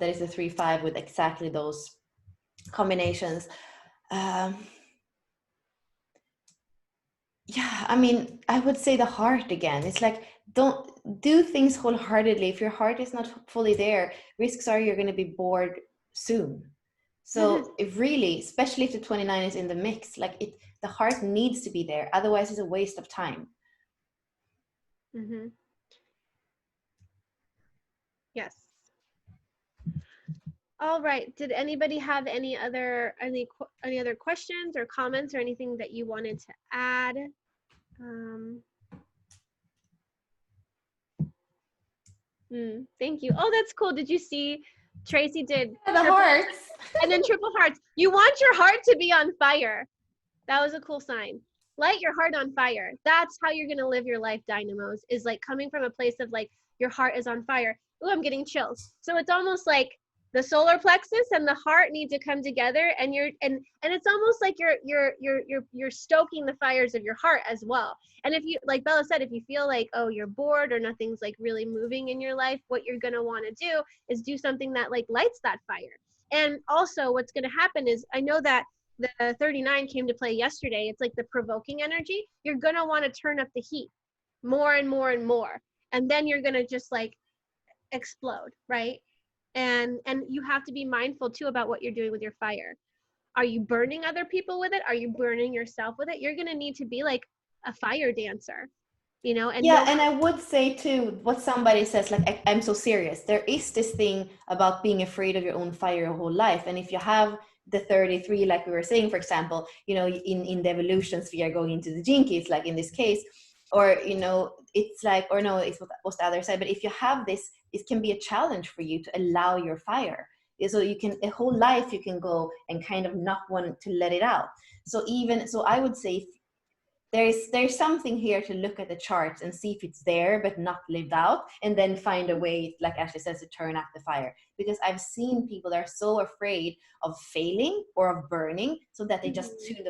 is a 3-5 with exactly those combinations. Yeah, I mean, I would say the heart again. It's like, don't do things wholeheartedly. If your heart is not fully there, risks are you're going to be bored soon. So it really, especially if the 29 is in the mix, like the heart needs to be there. Otherwise, it's a waste of time. Mm-hmm. Yes. All right. Did anybody have any other questions or comments or anything that you wanted to add? Thank you. Oh, that's cool. Did you see Tracy did the hearts and then triple hearts? You want your heart to be on fire. That was a cool sign. Light your heart on fire. That's how you're going to live your life, Dynamos, is like coming from a place of like your heart is on fire. Ooh, I'm getting chills. So it's almost like the solar plexus and the heart need to come together, and it's almost like you're stoking the fires of your heart as well. And if you, like Bella said, if you feel like, oh, you're bored or nothing's like really moving in your life, what you're going to want to do is do something that like lights that fire. And also what's going to happen is, I know that the 39 came to play yesterday. It's like the provoking energy. You're going to want to turn up the heat more and more and more. And then you're going to just like explode, right? And you have to be mindful too about what you're doing with your fire. Are you burning other people with it? Are you burning yourself with it? You're going to need to be like a fire dancer, you know? And yeah, and I would say too, what somebody says, like, I'm so serious. There is this thing about being afraid of your own fire your whole life. And if you have the 33, like we were saying, for example, you know, in the evolution sphere going into the gene keys, like in this case, or, you know, it's like, or no, it's what's the other side. But if you have this, it can be a challenge for you to allow your fire. So you can, a whole life you can go and kind of not want to let it out. So I would say there's something here to look at the charts and see if it's there but not lived out, and then find a way, like Ashley says, to turn up the fire. Because I've seen people that are so afraid of failing or of burning, so that they just tune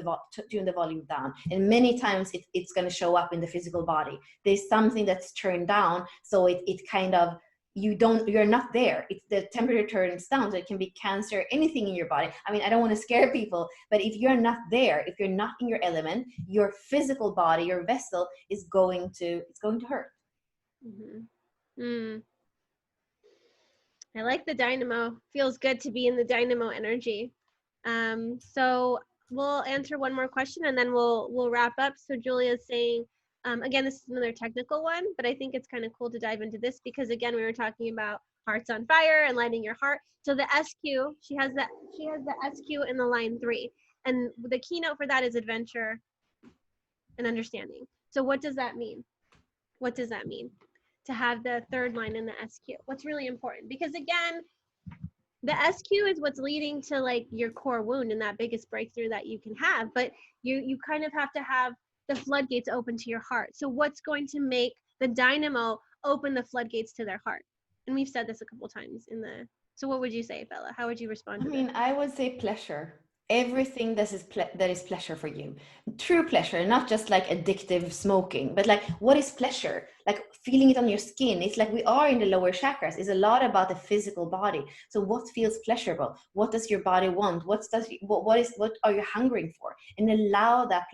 the volume down. And many times it's going to show up in the physical body. There's something that's turned down, so it kind of, you're not there. It's the temperature turns down, so it can be cancer, anything in your body. I mean, I don't want to scare people, but if you're not there, if you're not in your element, your physical body, your vessel is going to hurt. I like the dynamo. Feels good to be in the dynamo energy. So we'll answer one more question and then we'll wrap up. So Julia's saying, again, this is another technical one, but I think it's kind of cool to dive into this because, again, we were talking about hearts on fire and lighting your heart. So the SQ, she has the SQ in the line 3, and the keynote for that is adventure and understanding. So what does that mean? What does that mean to have the third line in the SQ? What's really important? Because again, the SQ is what's leading to like your core wound and that biggest breakthrough that you can have, but you kind of have to have the floodgates open to your heart. So what's going to make the dynamo open the floodgates to their heart? And we've said this a couple times so what would you say, Bella? How would you respond to this? I mean, I would say pleasure. Everything that is pleasure for you. True pleasure, not just like addictive smoking, but like, what is pleasure? Like feeling it on your skin. It's like we are in the lower chakras. It's a lot about the physical body. So what feels pleasurable? What does your body want? What are you hungering for? And allow that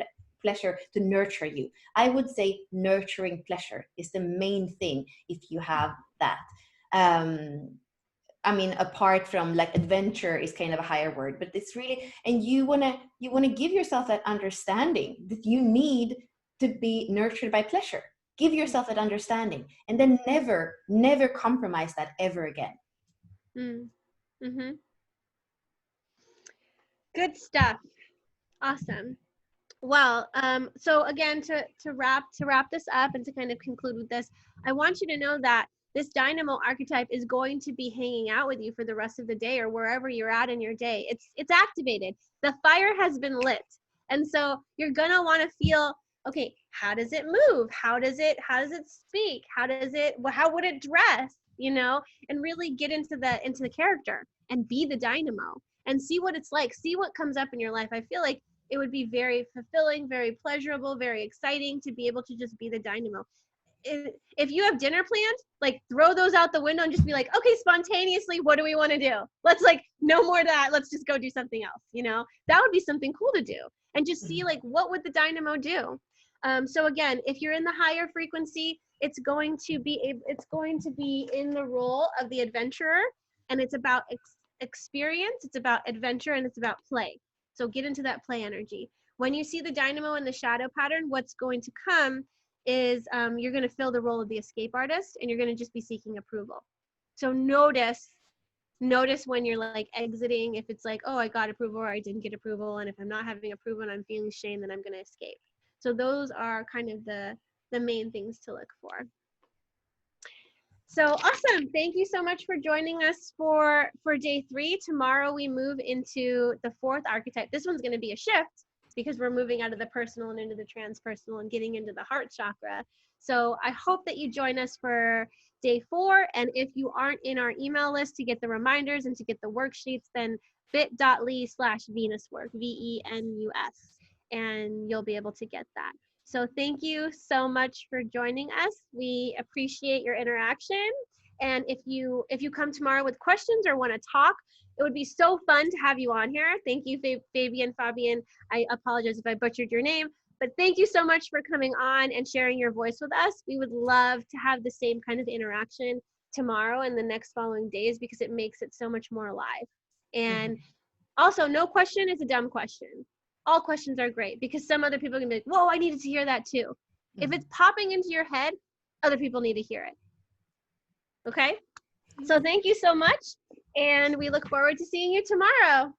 pleasure to nurture you. I would say nurturing pleasure is the main thing if you have that. I mean, apart from like adventure is kind of a higher word, but it's really, and you wanna give yourself that understanding that you need to be nurtured by pleasure. Give yourself that understanding, and then never compromise that ever again. Good stuff. Awesome. Well, so again, to wrap this up and to kind of conclude with this, I want you to know that this dynamo archetype is going to be hanging out with you for the rest of the day or wherever you're at in your day. It's activated. The fire has been lit. And so you're going to want to feel, okay, how does it move? How does it speak? How would it dress? You know, and really get into the character and be the dynamo and see what it's like. See what comes up in your life. I feel like it would be very fulfilling, very pleasurable, very exciting to be able to just be the dynamo. If you have dinner planned, like throw those out the window and just be like, okay, spontaneously, what do we want to do? Let's like, no more of that. Let's just go do something else. You know, that would be something cool to do and just see like, what would the dynamo do? So again, if you're in the higher frequency, it's going to be in the role of the adventurer, and it's about experience, it's about adventure, and it's about play. So get into that play energy. When you see the dynamo in the shadow pattern, what's going to come is you're going to fill the role of the escape artist, and you're going to just be seeking approval. So notice when you're like exiting, if it's like, oh, I got approval or I didn't get approval, and if I'm not having approval and I'm feeling shame, then I'm going to escape. So those are kind of the main things to look for. So awesome. Thank you so much for joining us for day 3. Tomorrow we move into the 4th archetype. This one's going to be a shift because we're moving out of the personal and into the transpersonal and getting into the heart chakra. So I hope that you join us for day 4. And if you aren't in our email list to get the reminders and to get the worksheets, then bit.ly/venuswork, VENUS, and you'll be able to get that. So thank you so much for joining us. We appreciate your interaction. And if you come tomorrow with questions or want to talk, it would be so fun to have you on here. Thank you, Fabian. I apologize if I butchered your name, but thank you so much for coming on and sharing your voice with us. We would love to have the same kind of interaction tomorrow and the next following days because it makes it so much more alive. And also, no question is a dumb question. All questions are great because some other people can be like, whoa, I needed to hear that too. If it's popping into your head, other people need to hear it. Okay? So thank you so much. And we look forward to seeing you tomorrow.